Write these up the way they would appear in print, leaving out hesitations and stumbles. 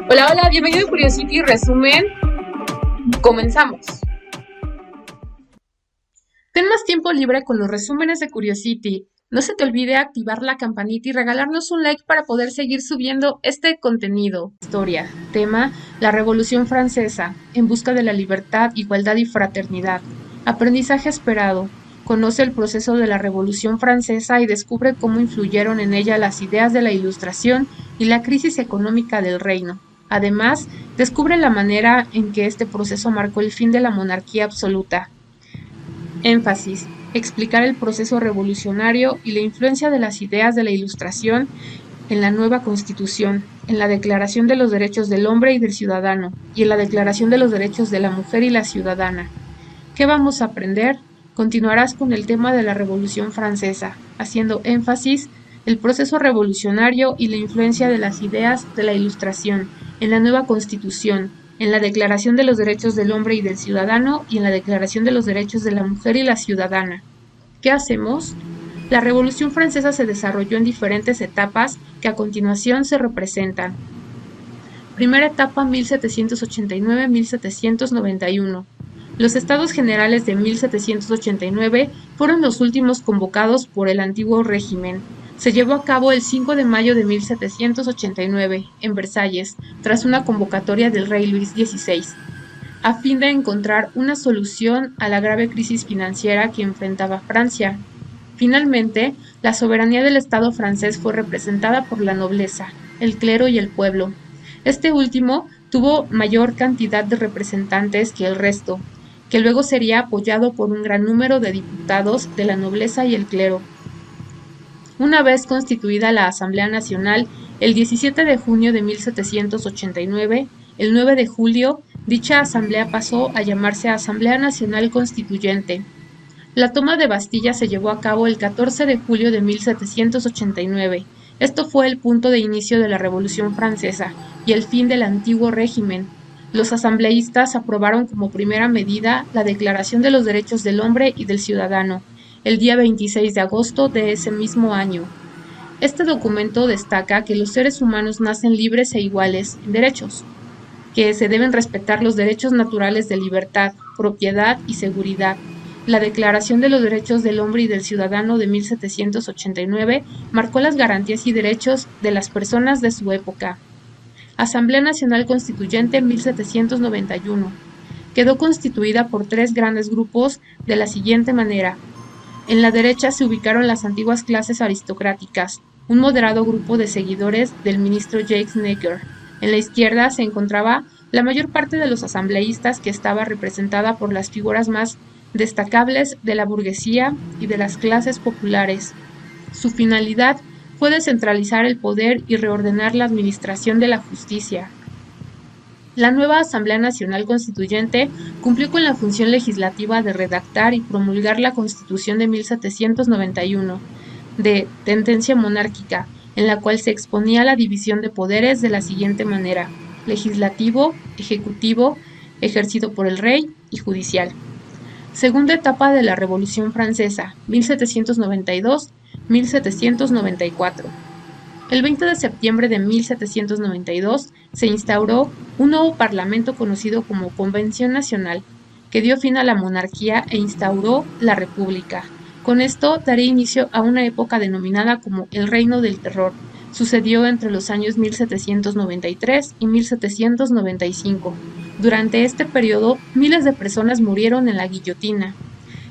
Hola, hola, bienvenido a Curiosity Resumen. Comenzamos. Ten más tiempo libre con los resúmenes de Curiosity. No se te olvide activar la campanita y regalarnos un like para poder seguir subiendo este contenido. Historia. Tema: la Revolución Francesa, en busca de la libertad, igualdad y fraternidad. Aprendizaje esperado. Conoce el proceso de la Revolución Francesa y descubre cómo influyeron en ella las ideas de la Ilustración y la crisis económica del reino. Además, descubre la manera en que este proceso marcó el fin de la monarquía absoluta. Énfasis: explicar el proceso revolucionario y la influencia de las ideas de la Ilustración en la nueva Constitución, en la Declaración de los Derechos del Hombre y del Ciudadano, y en la Declaración de los Derechos de la Mujer y la Ciudadana. ¿Qué vamos a aprender? Continuarás con el tema de la Revolución Francesa, haciendo énfasis el proceso revolucionario y la influencia de las ideas de la Ilustración en la nueva Constitución, en la Declaración de los Derechos del Hombre y del Ciudadano y en la Declaración de los Derechos de la Mujer y la Ciudadana. ¿Qué hacemos? La Revolución Francesa se desarrolló en diferentes etapas que a continuación se representan. Primera etapa: 1789-1791. Los Estados Generales de 1789 fueron los últimos convocados por el antiguo régimen. Se llevó a cabo el 5 de mayo de 1789, en Versalles, tras una convocatoria del rey Luis XVI, a fin de encontrar una solución a la grave crisis financiera que enfrentaba Francia. Finalmente, la soberanía del Estado francés fue representada por la nobleza, el clero y el pueblo. Este último tuvo mayor cantidad de representantes que el resto, que luego sería apoyado por un gran número de diputados de la nobleza y el clero. Una vez constituida la Asamblea Nacional, el 17 de junio de 1789, el 9 de julio, dicha asamblea pasó a llamarse Asamblea Nacional Constituyente. La toma de Bastilla se llevó a cabo el 14 de julio de 1789. Esto fue el punto de inicio de la Revolución Francesa y el fin del antiguo régimen. Los asambleístas aprobaron como primera medida la Declaración de los Derechos del Hombre y del Ciudadano, el día 26 de agosto de ese mismo año. Este documento destaca que los seres humanos nacen libres e iguales en derechos, que se deben respetar los derechos naturales de libertad, propiedad y seguridad. La Declaración de los Derechos del Hombre y del Ciudadano de 1789 marcó las garantías y derechos de las personas de su época. Asamblea Nacional Constituyente 1791. Quedó constituida por tres grandes grupos de la siguiente manera. En la derecha se ubicaron las antiguas clases aristocráticas, un moderado grupo de seguidores del ministro Jacques Necker. En la izquierda se encontraba la mayor parte de los asambleístas, que estaba representada por las figuras más destacables de la burguesía y de las clases populares. Su finalidad fue descentralizar el poder y reordenar la administración de la justicia. La nueva Asamblea Nacional Constituyente cumplió con la función legislativa de redactar y promulgar la Constitución de 1791, de tendencia monárquica, en la cual se exponía la división de poderes de la siguiente manera: legislativo, ejecutivo, ejercido por el rey, y judicial. Segunda etapa de la Revolución Francesa, 1792-1794. El 20 de septiembre de 1792 se instauró un nuevo parlamento conocido como Convención Nacional, que dio fin a la monarquía e instauró la República. Con esto daría inicio a una época denominada como el Reino del Terror. Sucedió entre los años 1793 y 1795. Durante este periodo, miles de personas murieron en la guillotina.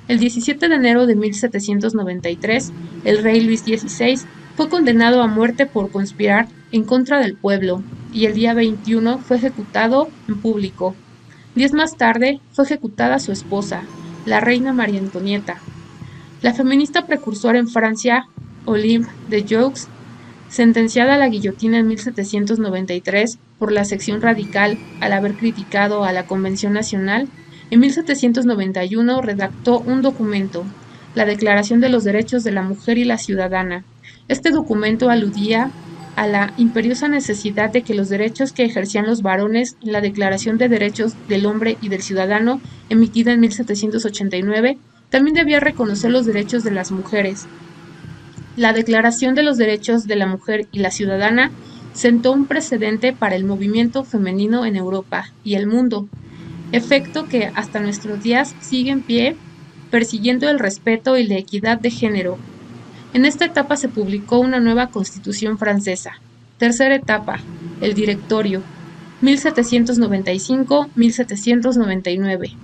El 17 de enero de 1793, el rey Luis XVI fue condenado a muerte por conspirar en contra del pueblo, y el día 21 fue ejecutado en público. Días más tarde fue ejecutada su esposa, la reina María Antonieta. La feminista precursora en Francia, Olympe de Jouques, sentenciada a la guillotina en 1793 por la sección radical al haber criticado a la Convención Nacional, en 1791 redactó un documento, la Declaración de los Derechos de la Mujer y la Ciudadana. Este documento aludía a la imperiosa necesidad de que los derechos que ejercían los varones en la Declaración de Derechos del Hombre y del Ciudadano, emitida en 1789, también debía reconocer los derechos de las mujeres. La Declaración de los Derechos de la Mujer y la Ciudadana sentó un precedente para el movimiento femenino en Europa y el mundo, efecto que hasta nuestros días sigue en pie, persiguiendo el respeto y la equidad de género. En esta etapa se publicó una nueva Constitución francesa. Tercera etapa, el Directorio, 1795-1799.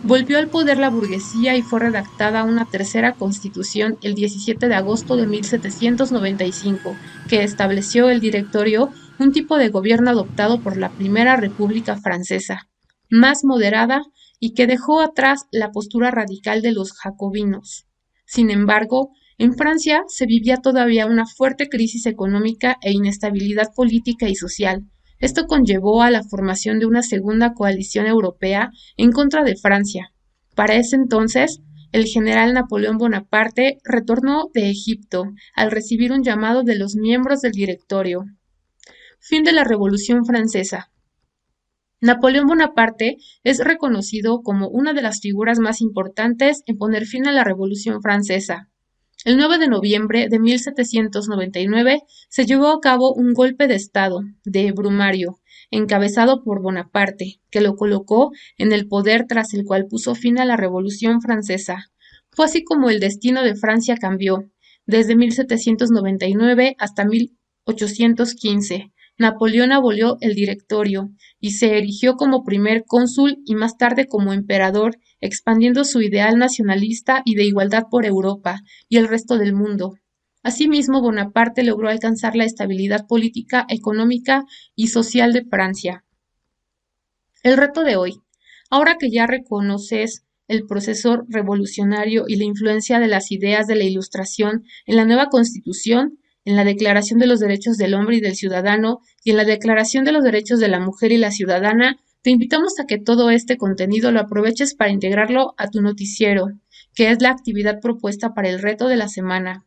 Volvió al poder la burguesía y fue redactada una tercera constitución el 17 de agosto de 1795, que estableció el Directorio, un tipo de gobierno adoptado por la Primera República Francesa, más moderada y que dejó atrás la postura radical de los jacobinos. Sin embargo, en Francia se vivía todavía una fuerte crisis económica e inestabilidad política y social. Esto conllevó a la formación de una segunda coalición europea en contra de Francia. Para ese entonces, el general Napoleón Bonaparte retornó de Egipto al recibir un llamado de los miembros del Directorio. Fin de la Revolución Francesa. Napoleón Bonaparte es reconocido como una de las figuras más importantes en poner fin a la Revolución Francesa. El 9 de noviembre de 1799 se llevó a cabo un golpe de Estado, de Brumario, encabezado por Bonaparte, que lo colocó en el poder tras el cual puso fin a la Revolución Francesa. Fue así como el destino de Francia cambió, desde 1799 hasta 1815. Napoleón abolió el Directorio y se erigió como primer cónsul y más tarde como emperador, expandiendo su ideal nacionalista y de igualdad por Europa y el resto del mundo. Asimismo, Bonaparte logró alcanzar la estabilidad política, económica y social de Francia. El reto de hoy. Ahora que ya reconoces el proceso revolucionario y la influencia de las ideas de la Ilustración en la nueva Constitución, en la Declaración de los Derechos del Hombre y del Ciudadano y en la Declaración de los Derechos de la Mujer y la Ciudadana, te invitamos a que todo este contenido lo aproveches para integrarlo a tu noticiero, que es la actividad propuesta para el reto de la semana.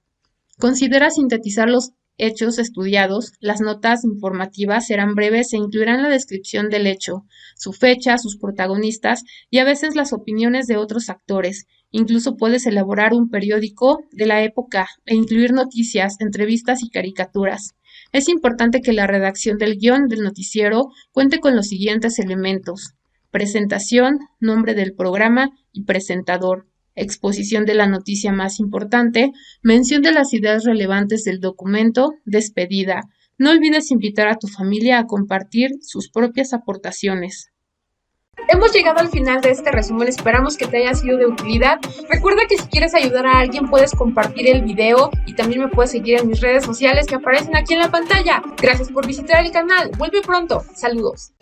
Considera sintetizar los hechos estudiados. Las notas informativas serán breves e incluirán la descripción del hecho, su fecha, sus protagonistas y a veces las opiniones de otros actores. Incluso puedes elaborar un periódico de la época e incluir noticias, entrevistas y caricaturas. Es importante que la redacción del guión del noticiero cuente con los siguientes elementos: presentación, nombre del programa y presentador, exposición de la noticia más importante, mención de las ideas relevantes del documento, despedida. No olvides invitar a tu familia a compartir sus propias aportaciones. Hemos llegado al final de este resumen, esperamos que te haya sido de utilidad. Recuerda que si quieres ayudar a alguien puedes compartir el video y también me puedes seguir en mis redes sociales que aparecen aquí en la pantalla. Gracias por visitar el canal, vuelve pronto, saludos.